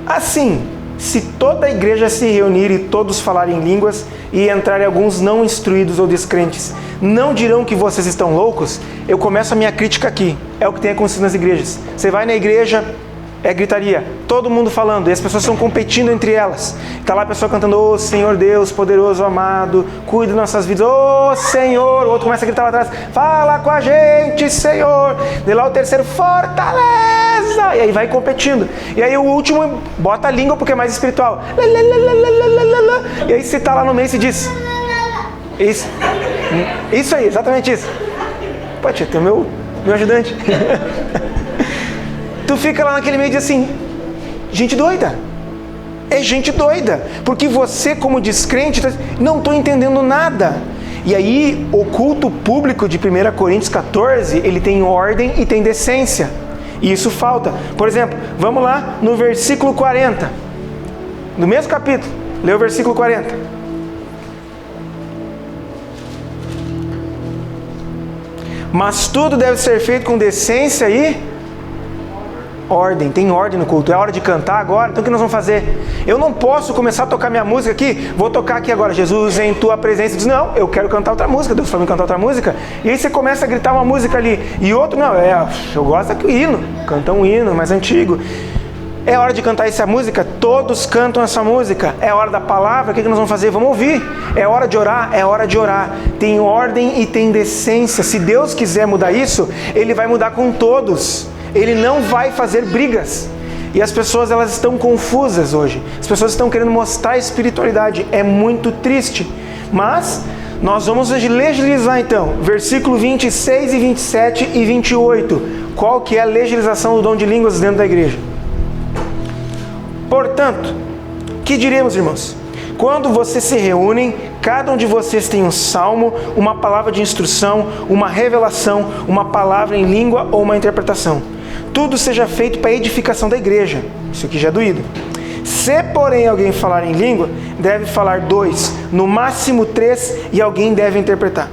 Assim, se toda a igreja se reunir e todos falarem línguas e entrarem alguns não instruídos ou descrentes, não dirão que vocês estão loucos? Eu começo a minha crítica aqui. É o que tem acontecido nas igrejas. Você vai na igreja... é gritaria, todo mundo falando, e as pessoas estão competindo entre elas. Está lá a pessoa cantando: ô Senhor Deus, poderoso, amado, cuida de nossas vidas, ô Senhor. O outro começa a gritar lá atrás: fala com a gente, Senhor. De lá o terceiro: fortaleza. E aí vai competindo. E aí o último bota a língua porque é mais espiritual. E aí você está lá no meio e se diz: isso aí, exatamente isso. Pô, tia, tem o meu ajudante. Tu fica lá naquele meio e diz assim: gente doida. É gente doida. Porque você, como descrente, não estou entendendo nada. E aí, o culto público de 1 Coríntios 14, ele tem ordem e tem decência. E isso falta. Por exemplo, vamos lá no versículo 40. No mesmo capítulo. Lê o versículo 40. Mas tudo deve ser feito com decência e... ordem, tem ordem no culto. É hora de cantar agora, então o que nós vamos fazer? Eu não posso começar a tocar minha música aqui, vou tocar aqui agora: Jesus em tua presença. Diz: não, eu quero cantar outra música, Deus falou me cantar outra música. E aí você começa a gritar uma música ali, e outro: não, eu gosto aqui do hino, canta um hino mais antigo. É hora de cantar essa música, todos cantam essa música. É hora da palavra, o que nós vamos fazer? Vamos ouvir. É hora de orar, é hora de orar. Tem ordem e tem decência. Se Deus quiser mudar isso, Ele vai mudar com todos. Ele não vai fazer brigas. E as pessoas, elas estão confusas hoje. As pessoas estão querendo mostrar espiritualidade. É muito triste. Mas nós vamos legislizar então. Versículo 26 e 27 e 28. Qual que é a legislação do dom de línguas dentro da igreja? Portanto, que diremos, irmãos? Quando vocês se reúnem, cada um de vocês tem um salmo, uma palavra de instrução, uma revelação, uma palavra em língua ou uma interpretação. Tudo seja feito para a edificação da igreja. Isso aqui já é doído. Se, porém, alguém falar em língua, deve falar 2, no máximo 3, e alguém deve interpretar.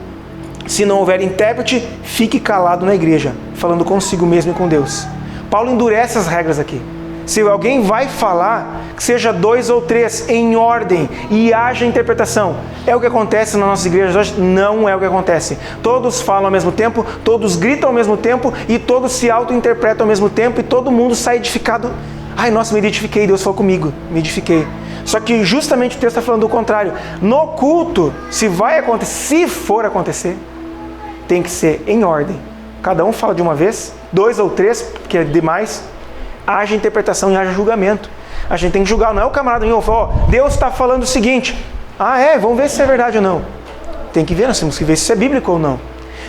Se não houver intérprete, fique calado na igreja, falando consigo mesmo e com Deus. Paulo endurece as regras aqui. Se alguém vai falar, que seja 2 ou 3, em ordem, e haja interpretação. É o que acontece nas nossas igrejas hoje? Não é o que acontece. Todos falam ao mesmo tempo, todos gritam ao mesmo tempo, e todos se auto-interpretam ao mesmo tempo, e todo mundo sai edificado. Ai, nossa, me edifiquei, Deus falou comigo, me edifiquei. Só que justamente o texto está falando do contrário. No culto, se for acontecer, tem que ser em ordem. Cada um fala de uma vez, 2 ou 3, porque é demais, haja interpretação e haja julgamento. A gente tem que julgar, não é o camarada nenhum, fala, Deus está falando o seguinte, vamos ver se é verdade ou não. Tem que ver, nós temos que ver se isso é bíblico ou não.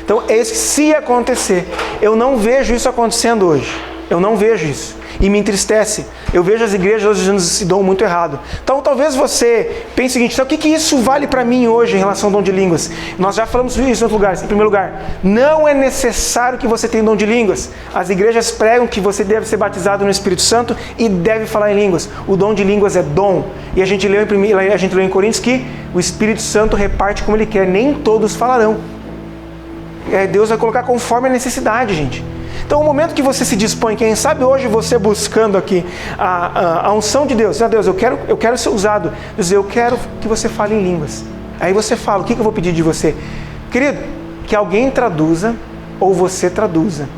Então, se acontecer, eu não vejo isso acontecendo hoje, eu não vejo isso. E me entristece. Eu vejo as igrejas hoje usando esse dom muito errado. Então talvez você pense o seguinte, então, o que isso vale para mim hoje em relação ao dom de línguas? Nós já falamos isso em outros lugares. Em primeiro lugar, não é necessário que você tenha dom de línguas. As igrejas pregam que você deve ser batizado no Espírito Santo e deve falar em línguas. O dom de línguas é dom. E a gente leu em Coríntios que o Espírito Santo reparte como Ele quer. Nem todos falarão. Deus vai colocar conforme a necessidade, gente. Então, o momento que você se dispõe, quem sabe hoje você buscando aqui a unção de Deus, Deus, eu quero ser usado, Deus, eu quero que você fale em línguas. Aí você fala, o que eu vou pedir de você? Querido, que alguém traduza ou você traduza,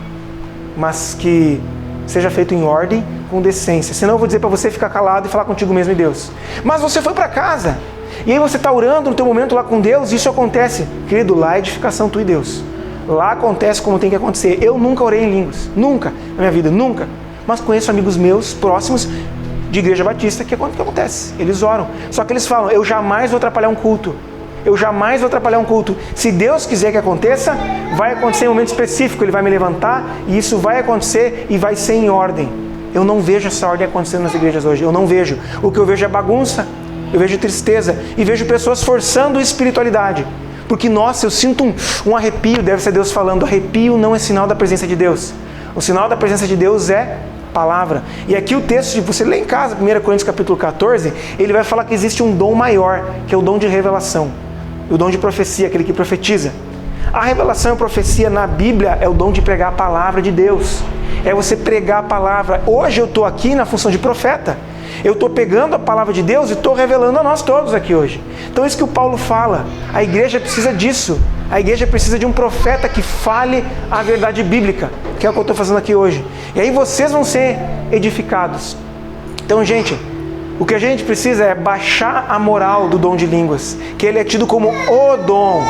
mas que seja feito em ordem, com decência. Senão eu vou dizer para você ficar calado e falar contigo mesmo e Deus. Mas você foi para casa, e aí você está orando no teu momento lá com Deus, e isso acontece. Querido, lá é edificação tu e Deus. Lá acontece como tem que acontecer. Eu nunca orei em línguas, nunca na minha vida, nunca. Mas conheço amigos meus próximos de igreja batista que acontece. Eles oram. Só que eles falam, eu jamais vou atrapalhar um culto. Eu jamais vou atrapalhar um culto. Se Deus quiser que aconteça, vai acontecer em um momento específico. Ele vai me levantar e isso vai acontecer e vai ser em ordem. Eu não vejo essa ordem acontecendo nas igrejas hoje. Eu não vejo. O que eu vejo é bagunça. Eu vejo tristeza. E vejo pessoas forçando espiritualidade. Porque, nossa, eu sinto um arrepio, deve ser Deus falando. Arrepio não é sinal da presença de Deus. O sinal da presença de Deus é palavra. E aqui o texto, você lê em casa, 1 Coríntios capítulo 14, ele vai falar que existe um dom maior, que é o dom de revelação. O dom de profecia, aquele que profetiza. A revelação e a profecia na Bíblia é o dom de pregar a palavra de Deus. É você pregar a palavra. Hoje eu estou aqui na função de profeta. Eu estou pegando a palavra de Deus e estou revelando a nós todos aqui hoje. Então é isso que o Paulo fala. A igreja precisa disso. A igreja precisa de um profeta que fale a verdade bíblica, que é o que eu estou fazendo aqui hoje. E aí vocês vão ser edificados. Então, gente, o que a gente precisa é baixar a moral do dom de línguas, que ele é tido como o dom.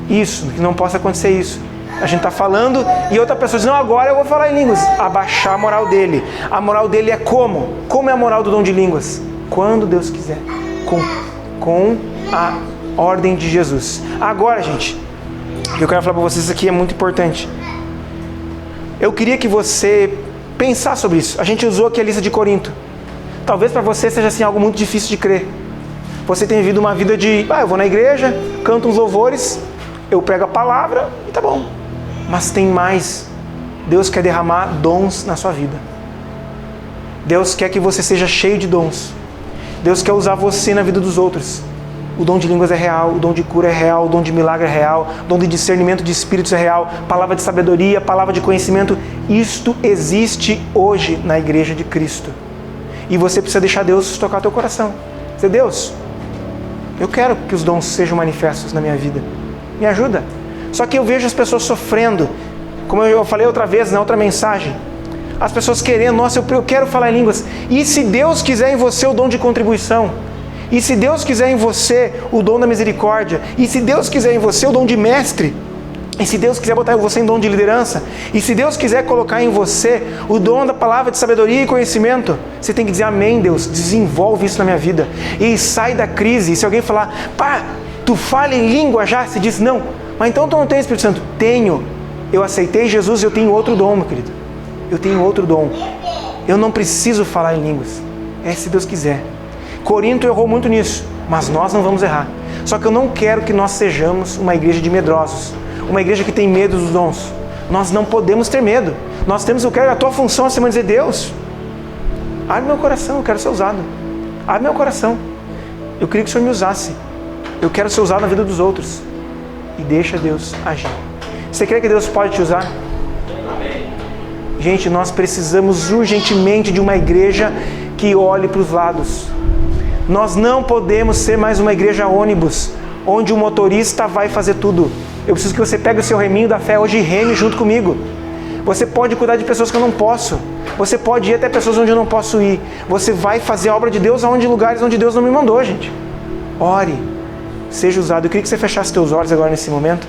Isso, que não possa acontecer isso. A gente está falando e outra pessoa diz, não, agora eu vou falar em línguas. Abaixar a moral dele. A moral dele é como? Como é a moral do dom de línguas? Quando Deus quiser. Com a ordem de Jesus. Agora, gente, eu quero falar para vocês aqui, é muito importante. Eu queria que você pensasse sobre isso. A gente usou aqui a lista de Corinto. Talvez para você seja assim algo muito difícil de crer. Você tem vivido uma vida de, eu vou na igreja, canto uns louvores, eu prego a palavra e tá bom. Mas tem mais. Deus quer derramar dons na sua vida. Deus quer que você seja cheio de dons. Deus quer usar você na vida dos outros. O dom de línguas é real, o dom de cura é real, o dom de milagre é real, o dom de discernimento de espíritos é real, palavra de sabedoria, palavra de conhecimento. Isto existe hoje na igreja de Cristo. E você precisa deixar Deus tocar o teu coração. Dizer, Deus, eu quero que os dons sejam manifestos na minha vida. Me ajuda. Só que eu vejo as pessoas sofrendo, como eu falei outra vez na outra mensagem, as pessoas querendo, nossa, eu quero falar em línguas. E se Deus quiser em você o dom de contribuição? E se Deus quiser em você o dom da misericórdia? E se Deus quiser em você o dom de mestre? E se Deus quiser botar em você em dom de liderança? E se Deus quiser colocar em você o dom da palavra de sabedoria e conhecimento? Você tem que dizer, amém, Deus, desenvolve isso na minha vida. E sai da crise. E se alguém falar, tu fala em língua já? Você diz, não. Mas então tu não tem Espírito Santo? Tenho. Eu aceitei Jesus e eu tenho outro dom, meu querido. Eu tenho outro dom. Eu não preciso falar em línguas. É se Deus quiser. Corinto errou muito nisso, mas nós não vamos errar. Só que eu não quero que nós sejamos uma igreja de medrosos. Uma igreja que tem medo dos dons. Nós não podemos ter medo. Nós temos, a tua função é dizer, Deus, Abre meu coração, eu quero ser usado. Abre meu coração. Eu queria que o Senhor me usasse. Eu quero ser usado na vida dos outros. E deixa Deus agir. Você crê que Deus pode te usar? Amém. Gente, nós precisamos urgentemente de uma igreja que olhe para os lados. Nós não podemos ser mais uma igreja ônibus, onde o motorista vai fazer tudo. Eu preciso que você pegue o seu reminho da fé hoje e reme junto comigo. Você pode cuidar de pessoas que eu não posso. Você pode ir até pessoas onde eu não posso ir. Você vai fazer a obra de Deus em lugares onde Deus não me mandou, gente. Ore. Seja usado. Eu queria que você fechasse seus olhos agora nesse momento.